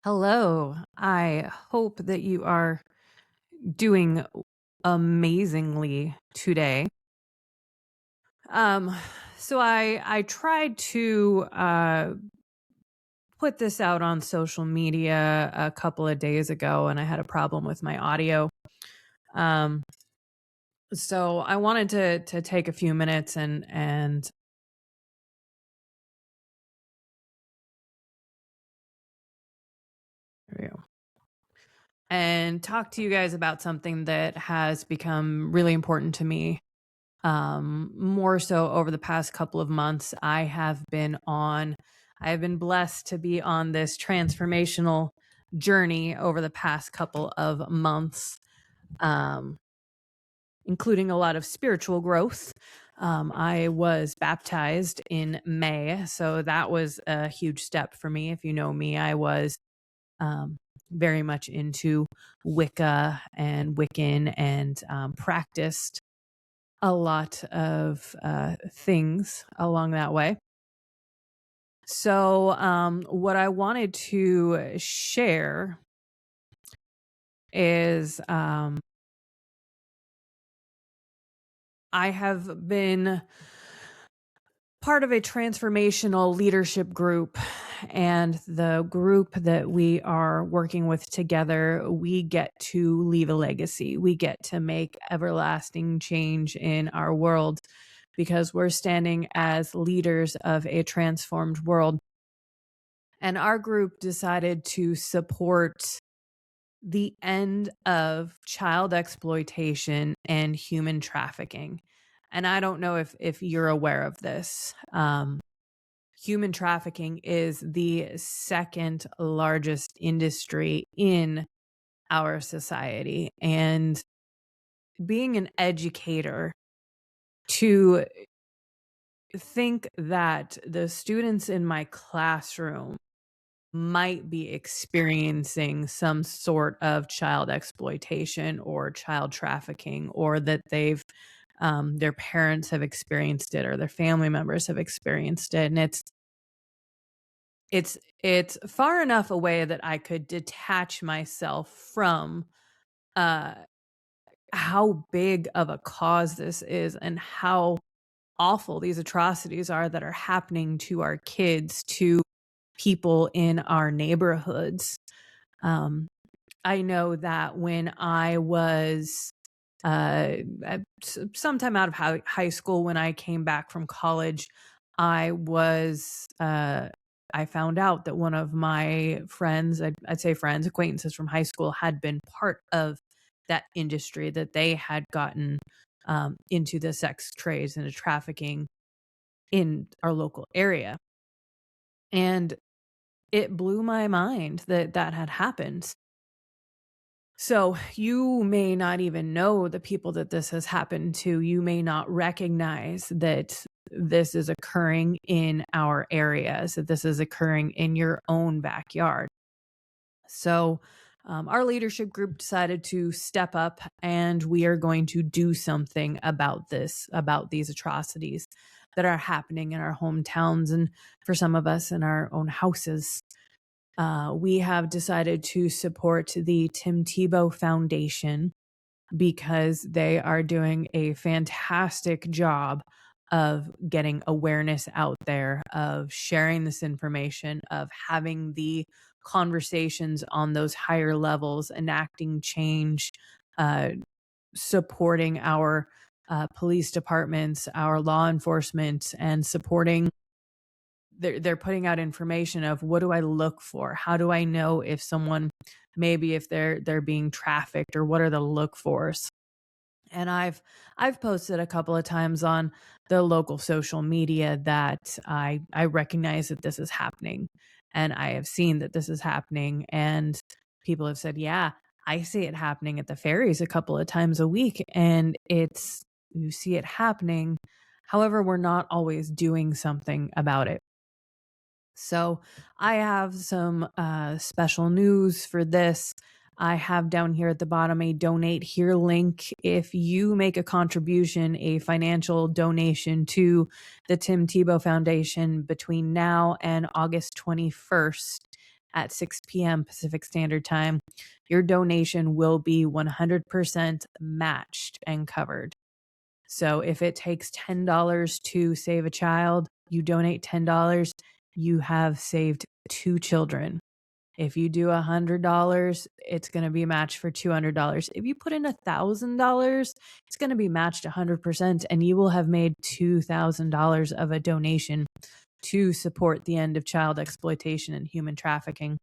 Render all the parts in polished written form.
Hello. I hope that you are doing amazingly today. Um, so I tried to put this out on social media a couple of days ago, and I had a problem with my audio. Um, so I wanted to take a few minutes and there we go, and talk to you guys about something that has become really important to me. More so over the past couple of months, I have been blessed to be on this transformational journey over the past couple of months, um, including a lot of spiritual growth. I was baptized in May, so that was a huge step for me. If you know me, I was um, very much into Wicca and Wiccan and practiced a lot of things along that way. So, what I wanted to share is I have been part of a transformational leadership group, and the group that we are working with together, we get to leave a legacy. We get to make everlasting change in our world because we're standing as leaders of a transformed world. And our group decided to support the end of child exploitation and human trafficking. And I don't know if you're aware of this. Human trafficking is the second largest industry in our society. And being an educator, to think that the students in my classroom might be experiencing some sort of child exploitation or child trafficking, or that their parents have experienced it or their family members have experienced it, and it's far enough away that I could detach myself from uh how big of a cause this is and how awful these atrocities are that are happening to our kids, to people in our neighborhoods. um I know that when I was sometime out of high school, when I came back from college, I was I found out that one of my friends, I'd say friends, acquaintances from high school, had been part of that industry, that they had gotten into the sex trades and the trafficking in our local area. And it blew my mind that that had happened. So you may not even know the people that this has happened to. You may not recognize that this is occurring in our areas, that this is occurring in your own backyard. So our leadership group decided to step up, and we are going to do something about this, about these atrocities that are happening in our hometowns, and for some of us in our own houses. We have decided to support the Tim Tebow Foundation because they are doing a fantastic job of getting awareness out there, of sharing this information, of having the conversations on those higher levels, enacting change, uh, supporting our police departments, our law enforcement, and supporting. They're putting out information of, what do I look for? How do I know if someone, maybe if they're being trafficked, or what are the look fors? And I've posted a couple of times on the local social media that I recognize that this is happening, and I have seen that this is happening, and people have said, yeah, I see it happening at the ferries a couple of times a week, and it's, you see it happening. However, we're not always doing something about it. So I have some special news for this. I have down here at the bottom a donate here link. If you make a contribution, a financial donation to the Tim Tebow Foundation between now and August 21st, at 6 p.m. Pacific Standard Time, your donation will be 100% matched and covered. So if it takes $10 to save a child, you donate $10, you have saved 2 children. If you do $100, it's going to be matched for $200. If you put in $1,000, it's going to be matched 100%, and you will have made $2,000 of a donation to support the end of child exploitation and human trafficking.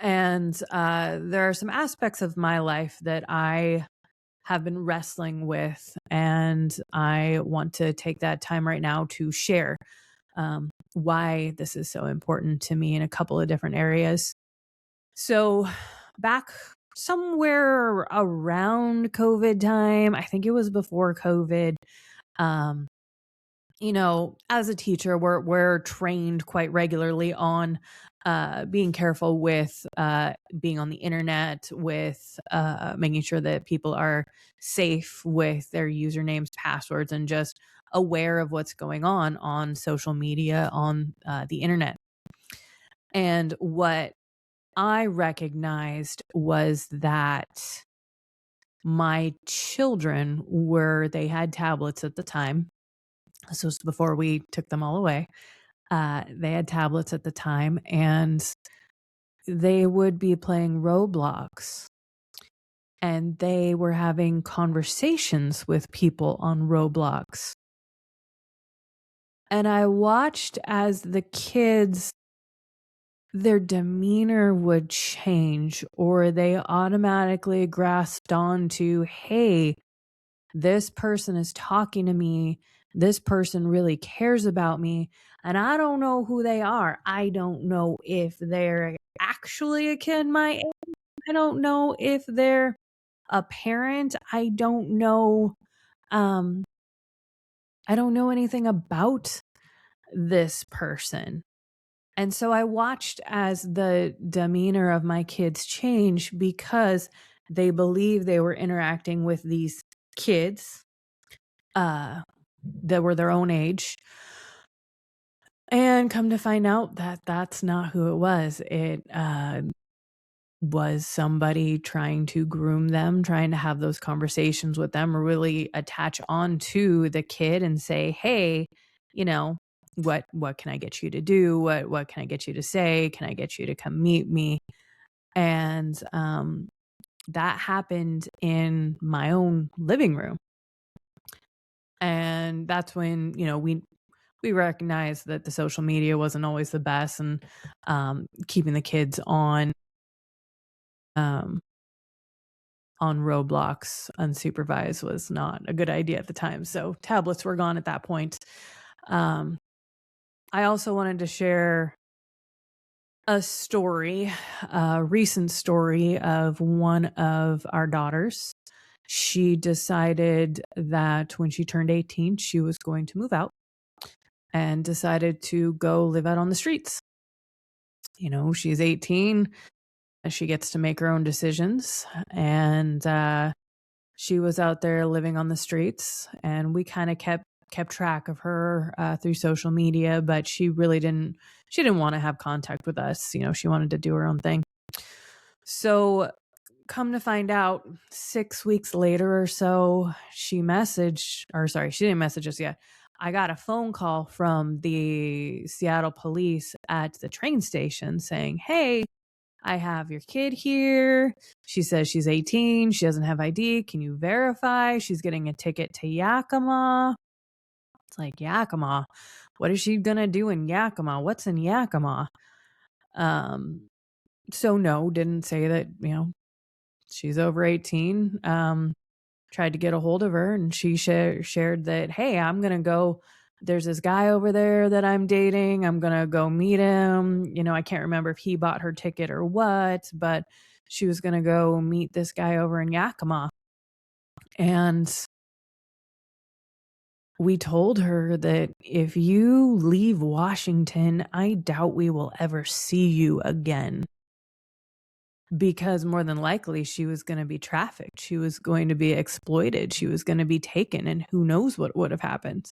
And there are some aspects of my life that I have been wrestling with, and I want to take that time right now to share why this is so important to me in a couple of different areas. So back somewhere around COVID time, I think it was before COVID, um, as a teacher, we're trained quite regularly on being careful with being on the internet, with making sure that people are safe with their usernames, passwords, and just aware of what's going on social media, on the internet. And what I recognized was that my children they had tablets at the time. This was before we took them all away. They had tablets at the time, and they would be playing Roblox, and they were having conversations with people on Roblox. And I watched as the kids, their demeanor would change, or they automatically grasped onto, hey, this person is talking to me. This person really cares about me. And I don't know who they are. I don't know if they're actually a kid my age. I don't know if they're a parent. I don't know anything about this person. And so I watched as the demeanor of my kids change, because they believed they were interacting with these kids that were their own age. And come to find out that that's not who it was. It was somebody trying to groom them, trying to have those conversations with them, or really attach on to the kid and say, hey, what can I get you to do? What can I get you to say? Can I get you to come meet me? And that happened in my own living room. And that's when, we recognized that the social media wasn't always the best, and keeping the kids on Roblox unsupervised was not a good idea at the time. So tablets were gone at that point. I also wanted to share a story, a recent story of one of our daughters. She decided that when she turned 18, she was going to move out, and decided to go live out on the streets. She's 18. She gets to make her own decisions. And she was out there living on the streets, and we kind of kept track of her through social media, but she didn't want to have contact with us. She wanted to do her own thing. So come to find out, 6 weeks later or so, she didn't message us yet. I got a phone call from the Seattle police at the train station saying, hey, I have your kid here. She says she's 18. She doesn't have ID. Can you verify? She's getting a ticket to Yakima. It's like, Yakima? What is she going to do in Yakima? What's in Yakima? So no, didn't say that, she's over 18. Tried to get a hold of her, and she shared that, hey, I'm going to go. There's this guy over there that I'm dating. I'm going to go meet him. I can't remember if he bought her ticket or what, but she was going to go meet this guy over in Yakima. And we told her that if you leave Washington, I doubt we will ever see you again. Because more than likely she was going to be trafficked. She was going to be exploited. She was going to be taken, and who knows what would have happened.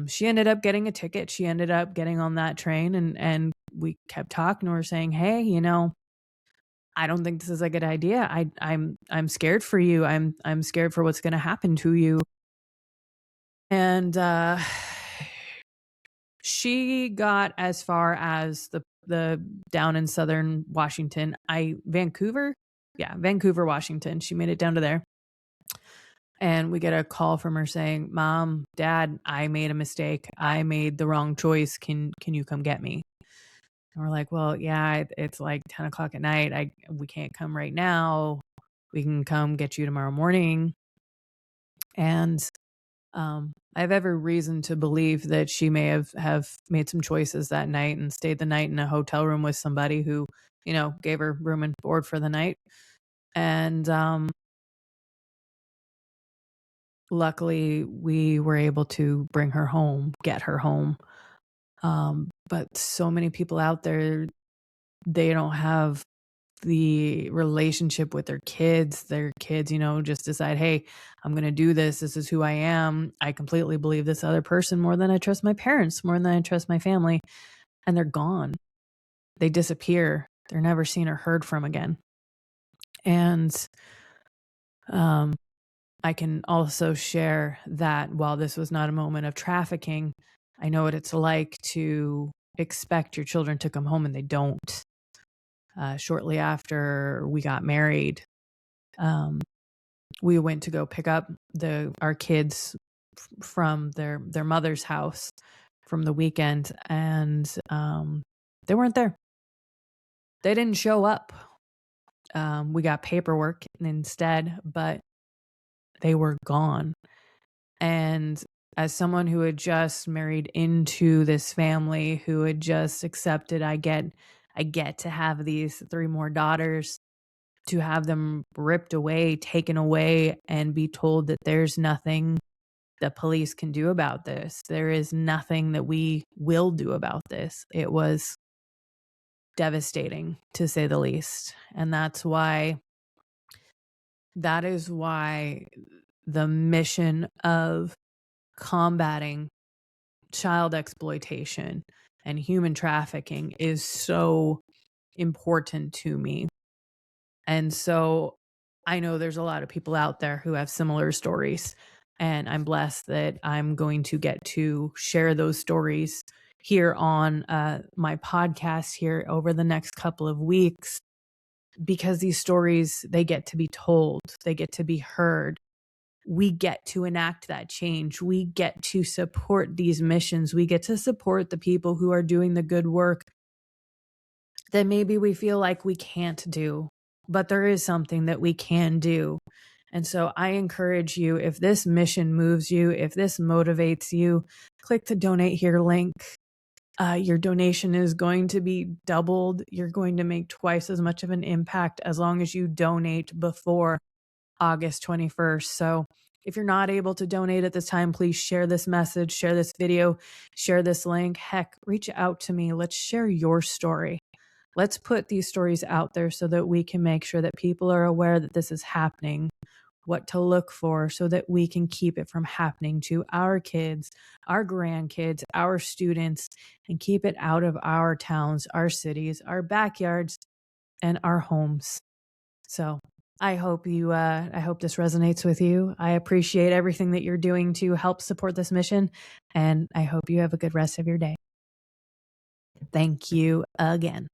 She ended up getting a ticket. She ended up getting on that train and we kept talking to her saying, hey, I don't think this is a good idea. I'm scared for you. I'm scared for what's going to happen to you. And she got as far as the down in southern Washington, Vancouver, Washington. She made it down to there. And we get a call from her saying, Mom, Dad, I made a mistake. I made the wrong choice. Can you come get me? And we're like, well, yeah, it's like 10 o'clock at night. We can't come right now. We can come get you tomorrow morning. And I have every reason to believe that she may have made some choices that night and stayed the night in a hotel room with somebody who, gave her room and board for the night. And luckily, we were able to bring her home, get her home. But so many people out there, they don't have the relationship with their kids. Their kids, just decide, hey, I'm going to do this. This is who I am. I completely believe this other person more than I trust my parents, more than I trust my family. And they're gone. They disappear. They're never seen or heard from again. And I can also share that while this was not a moment of trafficking, I know what it's like to expect your children to come home and they don't. Shortly after we got married, we went to go pick up our kids from their mother's house from the weekend, and they weren't there. They didn't show up. We got paperwork instead, but they were gone. And as someone who had just married into this family, who had just accepted, I get to have these 3 more daughters, to have them ripped away, taken away, and be told that there's nothing the police can do about this. There is nothing that we will do about this. It was devastating, to say the least. And that is why the mission of combating child exploitation and human trafficking is so important to me. And so I know there's a lot of people out there who have similar stories, and I'm blessed that I'm going to get to share those stories here on my podcast here over the next couple of weeks, because these stories, they get to be told, they get to be heard. We get to enact that change. We get to support these missions. We get to support the people who are doing the good work that maybe we feel like we can't do, but there is something that we can do. And so I encourage you, if this mission moves you, if this motivates you, click the donate here link. Your donation is going to be doubled. You're going to make twice as much of an impact as long as you donate before August 21st. So if you're not able to donate at this time, please share this message, share this video, share this link. Heck, reach out to me. Let's share your story. Let's put these stories out there so that we can make sure that people are aware that this is happening, what to look for, so that we can keep it from happening to our kids, our grandkids, our students, and keep it out of our towns, our cities, our backyards, and our homes. So I hope this resonates with you. I appreciate everything that you're doing to help support this mission, and I hope you have a good rest of your day. Thank you again.